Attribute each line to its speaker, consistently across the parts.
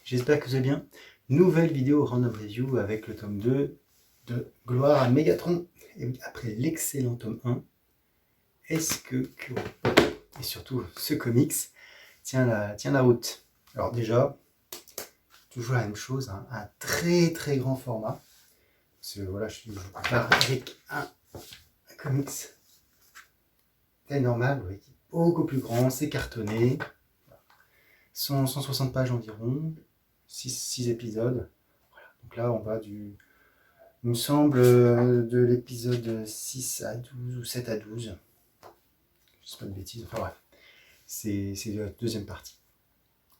Speaker 1: j'espère que vous allez bien. Nouvelle vidéo random review avec le tome 2 de Gloire à Mégatron. Et oui, après l'excellent tome 1, est-ce que Kuro, et surtout ce comics, tient la route? Alors déjà, toujours la même chose, hein, un très très grand format. Parce que voilà, je pars avec un comics taille normale, oui, beaucoup plus grand, c'est cartonné. 160 pages environ, 6 épisodes. Voilà. Donc là, on va il me semble, de l'épisode 6 à 12 ou 7 à 12. Je ne sais pas de bêtises, enfin bref. C'est la deuxième partie.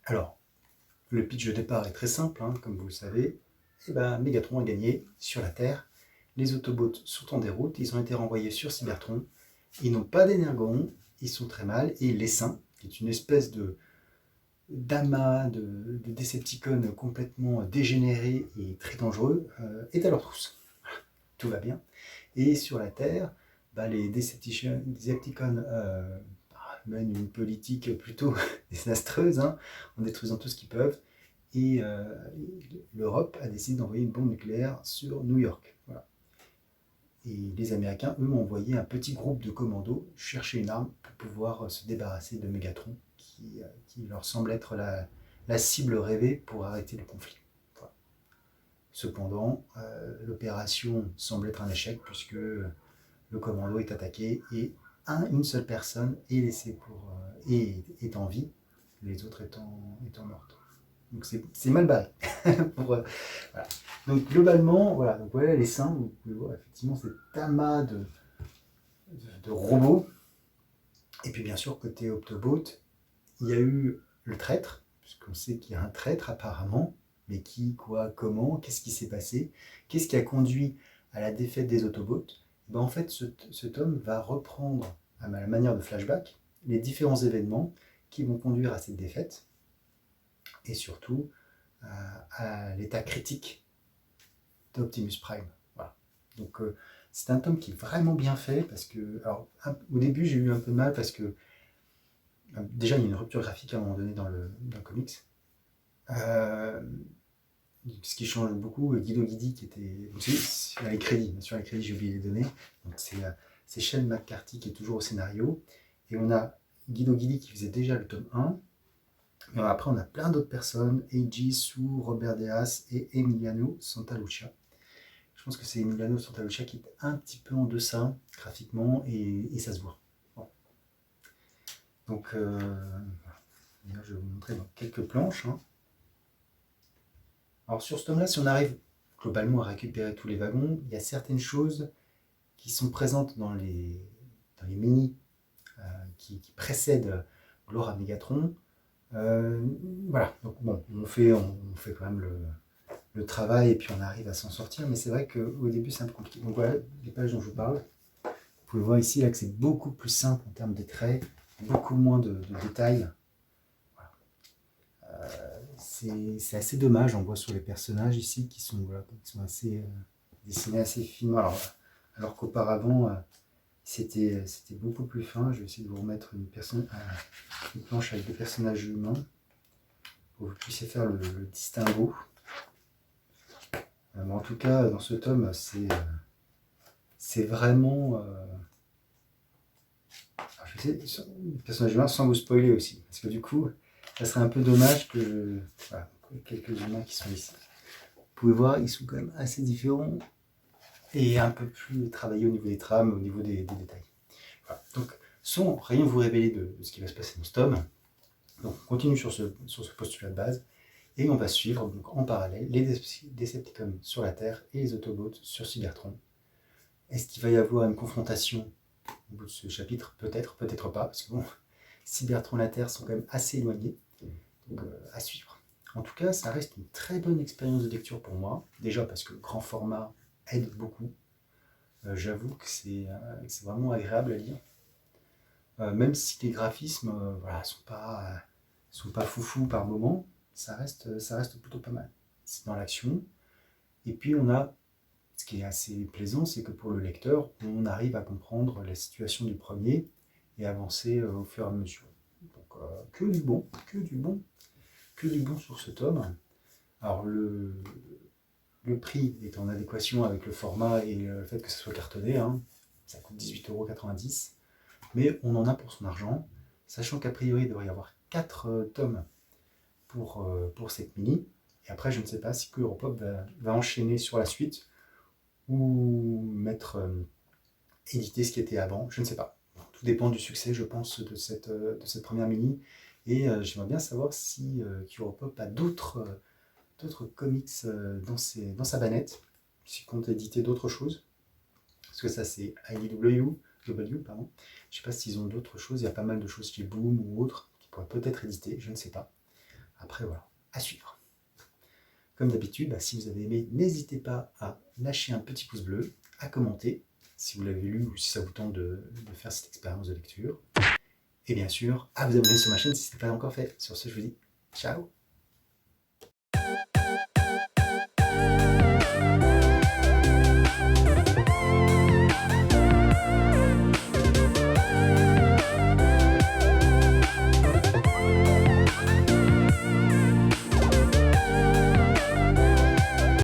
Speaker 1: Alors, le pitch de départ est très simple, hein, comme vous le savez. Et ben, Mégatron a gagné sur la Terre. Les Autobots sont en déroute, ils ont été renvoyés sur Cybertron. Ils n'ont pas d'énergon, ils sont très mal, et l'Essaim, qui est une espèce d'amas de Decepticons complètement dégénérés et très dangereux, est à leur trousse. Tout va bien. Et sur la Terre, les Decepticons mènent une politique plutôt désastreuse, hein, en détruisant tout ce qu'ils peuvent. Et l'Europe a décidé d'envoyer une bombe nucléaire sur New York. Voilà. Et les Américains, eux, ont envoyé un petit groupe de commandos chercher une arme pour pouvoir se débarrasser de Mégatron, qui leur semble être la cible rêvée pour arrêter le conflit. Voilà. Cependant, l'opération semble être un échec puisque le commando est attaqué et une seule personne est laissée est en vie, les autres étant mortes. Donc c'est mal barré. Voilà. Donc globalement, voilà, donc voilà les seins, vous pouvez voir effectivement cet amas de robots. Et puis bien sûr, côté Autobot, il y a eu le traître, puisqu'on sait qu'il y a un traître apparemment, mais qui, quoi, comment, qu'est-ce qui s'est passé, qu'est-ce qui a conduit à la défaite des Autobots. En fait, ce tome va reprendre, à la manière de flashback, les différents événements qui vont conduire à cette défaite, et surtout à l'état critique d'Optimus Prime. Voilà. Donc c'est un tome qui est vraiment bien fait, parce que, alors, au début j'ai eu un peu de mal, parce que déjà il y a une rupture graphique à un moment donné dans le comics. Ce qui change beaucoup, Guido Guidi qui était sur les crédits, j'ai oublié les données. Donc c'est Shane McCarthy qui est toujours au scénario, et on a Guido Guidi qui faisait déjà le tome 1. Mais après on a plein d'autres personnes, Eiji Su, Robert Deas et Emiliano Santalucia. Je pense que c'est Emiliano Santalucia qui est un petit peu en deçà graphiquement, et ça se voit. Bon. Donc je vais vous montrer dans quelques planches, hein. Alors sur ce tome-là, si on arrive globalement à récupérer tous les wagons, il y a certaines choses qui sont présentes dans les mini qui précèdent Gloire à Mégatron. Voilà, donc bon, on fait quand même le travail, et puis on arrive à s'en sortir, mais c'est vrai qu'au début c'est un peu compliqué. Donc voilà les pages dont je vous parle. Vous pouvez voir ici là, que c'est beaucoup plus simple en termes de traits, beaucoup moins de détails. C'est assez dommage, on voit sur les personnages ici qui sont assez dessinés assez finement, alors qu'auparavant c'était beaucoup plus fin. Je vais essayer de vous remettre une planche avec des personnages humains pour que vous puissiez faire le distinguo. Mais en tout cas, dans ce tome, c'est vraiment... je vais essayer, les personnages humains, sans vous spoiler aussi, parce que du coup, ça serait un peu dommage que... Voilà, quelques humains qui sont ici. Vous pouvez voir, ils sont quand même assez différents et un peu plus travaillés au niveau des trames, au niveau des détails. Voilà. Donc, sans rien vous révéler de ce qui va se passer dans ce tome, donc on continue sur ce postulat de base, et on va suivre donc en parallèle les Decepticons sur la Terre et les Autobots sur Cybertron. Est-ce qu'il va y avoir une confrontation au bout de ce chapitre? Peut-être, peut-être pas, parce que bon, Cybertron et la Terre sont quand même assez éloignés, donc à suivre. En tout cas, ça reste une très bonne expérience de lecture pour moi, déjà parce que le grand format aide beaucoup. J'avoue que c'est vraiment agréable à lire. Même si les graphismes sont pas foufou par moment, ça reste plutôt pas mal. C'est dans l'action. Et puis ce qui est assez plaisant, c'est que pour le lecteur, on arrive à comprendre la situation du premier et avancer au fur et à mesure. Donc que du bon sur ce tome. Alors le prix est en adéquation avec le format et le fait que ce soit cartonné, hein. Ça coûte 18,90 €, mais on en a pour son argent, sachant qu'a priori il devrait y avoir 4 tomes pour cette mini. Et après, je ne sais pas si que Europop va enchaîner sur la suite ou éditer ce qui était avant, je ne sais pas. Tout dépend du succès, je pense, de cette première mini. Et j'aimerais bien savoir si Europop a d'autres comics dans sa banette, s'il compte éditer d'autres choses. Parce que ça, c'est IDW, pardon. Je ne sais pas s'ils ont d'autres choses. Il y a pas mal de choses chez Boom ou autres qui pourraient peut-être éditer, je ne sais pas. Après, voilà, à suivre. Comme d'habitude, si vous avez aimé, n'hésitez pas à lâcher un petit pouce bleu, à commenter si vous l'avez lu ou si ça vous tente de faire cette expérience de lecture. Et bien sûr, à vous abonner sur ma chaîne si ce n'est pas encore fait. Sur ce, je vous dis ciao!